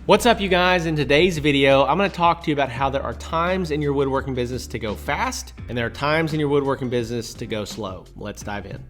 What's up, you guys? In today's video, I'm going to talk to you about how there are times in your woodworking business to go fast, and there are times in your woodworking business to go slow. Let's dive in.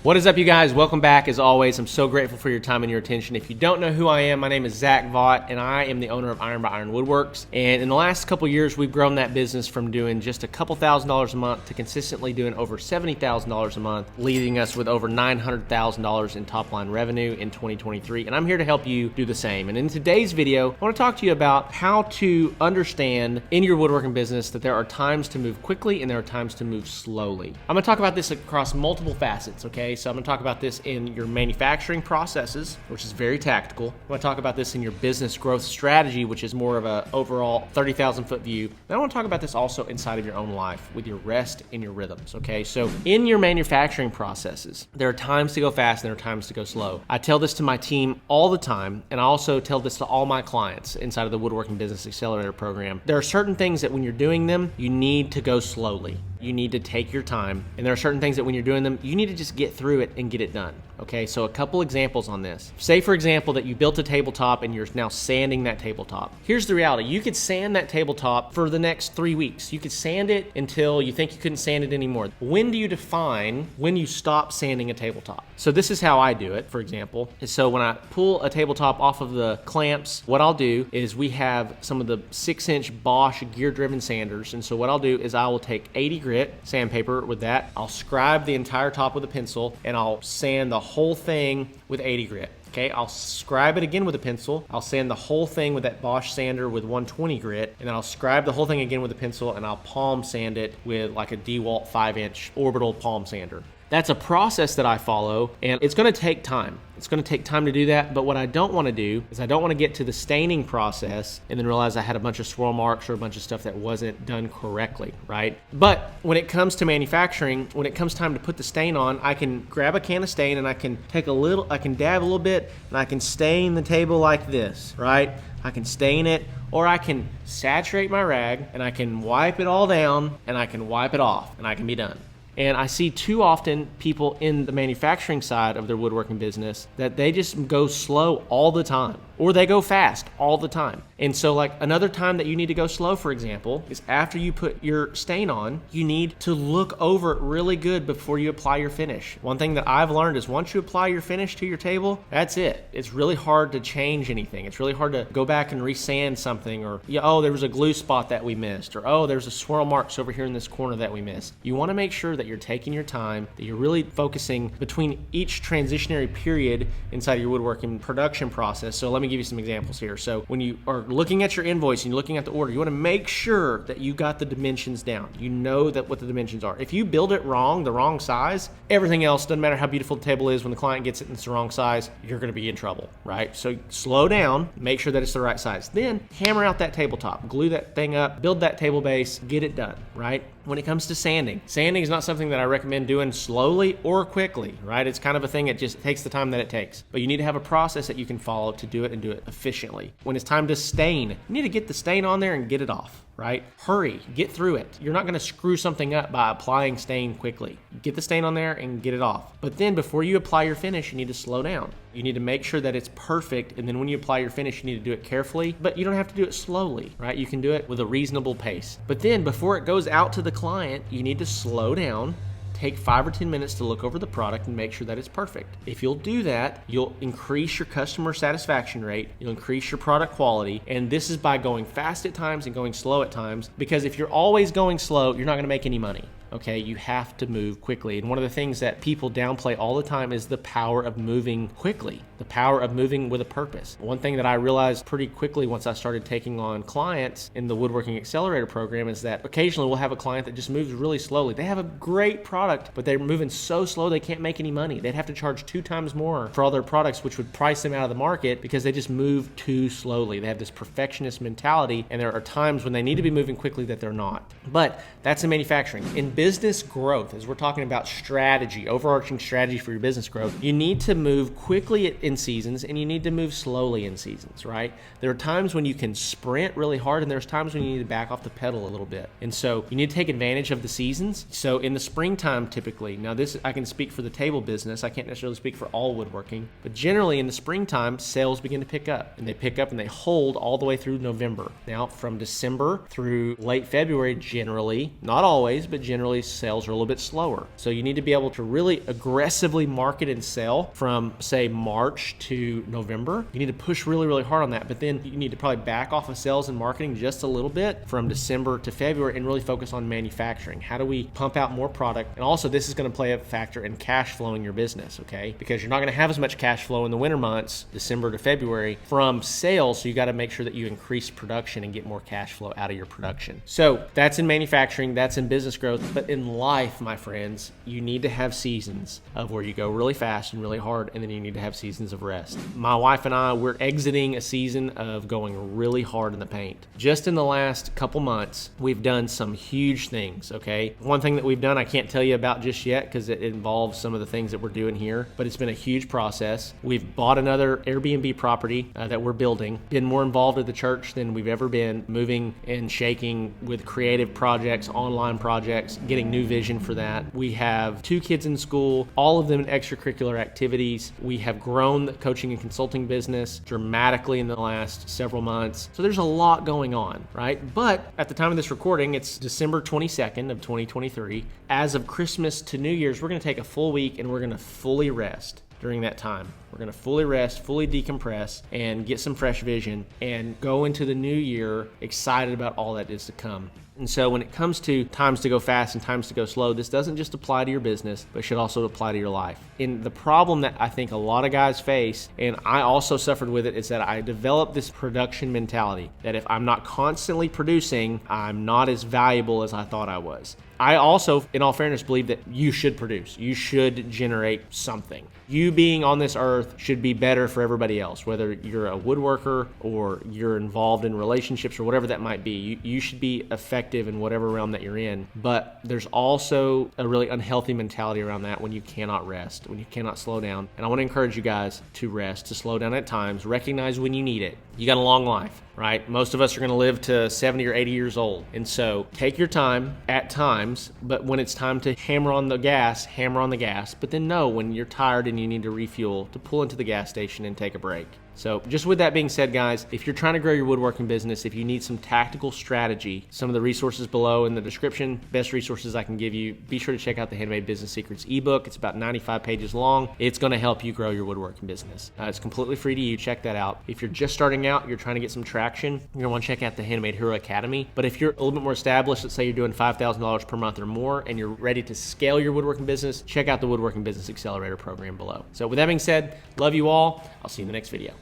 What is up, you guys? Welcome back. As always, I'm so grateful for your time and your attention. If you don't know who I am, my name is Zach Vaught, and I am the owner of Iron by Iron Woodworks. And in the last couple years, we've grown that business from doing just a couple $1,000s a month to consistently doing over $70,000 a month, leaving us with over $900,000 in top line revenue in 2023. And I'm here to help you do the same. And in today's video, I want to talk to you about how to understand in your woodworking business that there are times to move quickly and there are times to move slowly. I'm going to talk about this across multiple facets, okay? So I'm going to talk about this in your manufacturing processes, which is very tactical. I'm going to talk about this in your business growth strategy, which is more of an overall 30,000 foot view. Then I want to talk about this also inside of your own life with your rest and your rhythms, okay? So in your manufacturing processes, there are times to go fast and there are times to go slow. I tell this to my team all the time, and I also tell this to all my clients inside of the Woodworking Business Accelerator program. There are certain things that when you're doing them, you need to go slowly. You need to take your time. And there are certain things that when you're doing them, you need to just get through it and get it done. Okay, so a couple examples on this. Say, for example, that you built a tabletop and you're now sanding that tabletop. Here's the reality. You could sand that tabletop for the next 3 weeks. You could sand it until you think you couldn't sand it anymore. When do you define when you stop sanding a tabletop? So this is how I do it, for example. So when I pull a tabletop off of the clamps, what I'll do is we have some of the 6-inch Bosch gear-driven sanders. And so what I'll do is I will take 80 grit sandpaper with that. I'll scribe the entire top with a pencil and I'll sand the whole thing with 80 grit. Okay, I'll scribe it again with a pencil. I'll sand the whole thing with that Bosch sander with 120 grit, and then I'll scribe the whole thing again with a pencil, and I'll palm sand it with like a DeWalt 5-inch orbital palm sander. That's a process that I follow, and it's going to take time. It's going to take time to do that, but what I don't want to do is I don't want to get to the staining process and then realize I had a bunch of swirl marks or a bunch of stuff that wasn't done correctly, right? But when it comes to manufacturing, when it comes time to put the stain on, I can grab a can of stain and I can take I can dab a little bit and I can stain the table like this, right? I can stain it, or I can saturate my rag and I can wipe it all down and I can wipe it off and I can be done. And I see too often people in the manufacturing side of their woodworking business that they just go slow all the time, or they go fast all the time. And so like another time that you need to go slow, for example, is after you put your stain on, you need to look over it really good before you apply your finish. One thing that I've learned is once you apply your finish to your table, that's it. It's really hard to change anything. It's really hard to go back and resand something, or oh, there was a glue spot that we missed, or oh, there's a swirl marks over here in this corner that we missed. You want to make sure that you're taking your time, that you're really focusing between each transitionary period inside of your woodworking production process. So let me give you some examples here. So when you are looking at your invoice and you're looking at the order, you want to make sure that you got the dimensions down. You know that what the dimensions are. If you build it wrong, the wrong size, everything else, doesn't matter how beautiful the table is, when the client gets it and it's the wrong size, you're going to be in trouble, right? So slow down, make sure that it's the right size. Then hammer out that tabletop, glue that thing up, build that table base, get it done, right? When it comes to sanding is not something that I recommend doing slowly or quickly, right? It's kind of a thing that just takes the time that it takes. But you need to have a process that you can follow to do it and do it efficiently. When it's time to stain, you need to get the stain on there and get it off, right? Hurry, get through it. You're not going to screw something up by applying stain quickly. Get the stain on there and get it off. But then before you apply your finish, you need to slow down. You need to make sure that it's perfect, and then when you apply your finish, you need to do it carefully, but you don't have to do it slowly, right? You can do it with a reasonable pace. But then before it goes out to the client, you need to slow down, take 5 or 10 minutes to look over the product and make sure that it's perfect. If you'll do that, you'll increase your customer satisfaction rate, you'll increase your product quality, and this is by going fast at times and going slow at times, because if you're always going slow, you're not going to make any money. Okay, you have to move quickly. And one of the things that people downplay all the time is the power of moving quickly, the power of moving with a purpose. One thing that I realized pretty quickly once I started taking on clients in the Woodworking Accelerator program is that occasionally we'll have a client that just moves really slowly. They have a great product, but they're moving so slow they can't make any money. They'd have to charge 2 times more for all their products, which would price them out of the market because they just move too slowly. They have this perfectionist mentality, and there are times when they need to be moving quickly that they're not. But that's in manufacturing. In business growth, as we're talking about strategy, overarching strategy for your business growth, you need to move quickly in seasons and you need to move slowly in seasons, right? There are times when you can sprint really hard and there's times when you need to back off the pedal a little bit. And so you need to take advantage of the seasons. So in the springtime, typically, now this, I can speak for the table business. I can't necessarily speak for all woodworking, but generally in the springtime, sales begin to pick up, and they pick up and they hold all the way through November. Now from December through late February, generally, not always, but generally sales are a little bit slower. So you need to be able to really aggressively market and sell from, say, March to November. You need to push really, really hard on that, but then you need to probably back off of sales and marketing just a little bit from December to February and really focus on manufacturing. How do we pump out more product? And also this is going to play a factor in cash flowing your business, okay? Because you're not going to have as much cash flow in the winter months, December to February, from sales, so you got to make sure that you increase production and get more cash flow out of your production. So that's in manufacturing, that's in business growth, but in life, my friends, you need to have seasons of where you go really fast and really hard, and then you need to have seasons of rest. My wife and I, we're exiting a season of going really hard in the paint. Just in the last couple months, we've done some huge things, okay? One thing that we've done I can't tell you about just yet because it involves some of the things that we're doing here, but it's been a huge process. We've bought another Airbnb property that we're building, been more involved at the church than we've ever been, moving and shaking with creative projects, online projects, getting new vision for that. We have 2 kids in school, all of them in extracurricular activities. We have grown the coaching and consulting business dramatically in the last several months. So there's a lot going on, right? But at the time of this recording, it's December 22nd of 2023. As of Christmas to New Year's, we're going to take a full week and we're going to fully rest during that time. We're going to fully rest, fully decompress, and get some fresh vision and go into the new year excited about all that is to come. And so when it comes to times to go fast and times to go slow, this doesn't just apply to your business, but should also apply to your life. And the problem that I think a lot of guys face, and I also suffered with it, is that I developed this production mentality that if I'm not constantly producing, I'm not as valuable as I thought I was. I also, in all fairness, believe that you should produce. You should generate something. You being on this earth should be better for everybody else, whether you're a woodworker or you're involved in relationships or whatever that might be. You should be effective in whatever realm that you're in. But there's also a really unhealthy mentality around that when you cannot rest, when you cannot slow down. And I want to encourage you guys to rest, to slow down at times, recognize when you need it. You got a long life, right? Most of us are going to live to 70 or 80 years old. And so take your time at times, but when it's time to hammer on the gas, hammer on the gas. But then know when you're tired and you need to refuel, to pull into the gas station and take a break. So just with that being said, guys, if you're trying to grow your woodworking business, if you need some tactical strategy, some of the resources below in the description, best resources I can give you, be sure to check out the Handmade Business Secrets ebook. It's about 95 pages long. It's going to help you grow your woodworking business. It's completely free to you. Check that out. If you're just starting out, you're trying to get some traction, you're going to want to check out the Handmade Hero Academy. But if you're a little bit more established, let's say you're doing $5,000 per month or more, and you're ready to scale your woodworking business, check out the Woodworking Business Accelerator program below. So with that being said, love you all. I'll see you in the next video.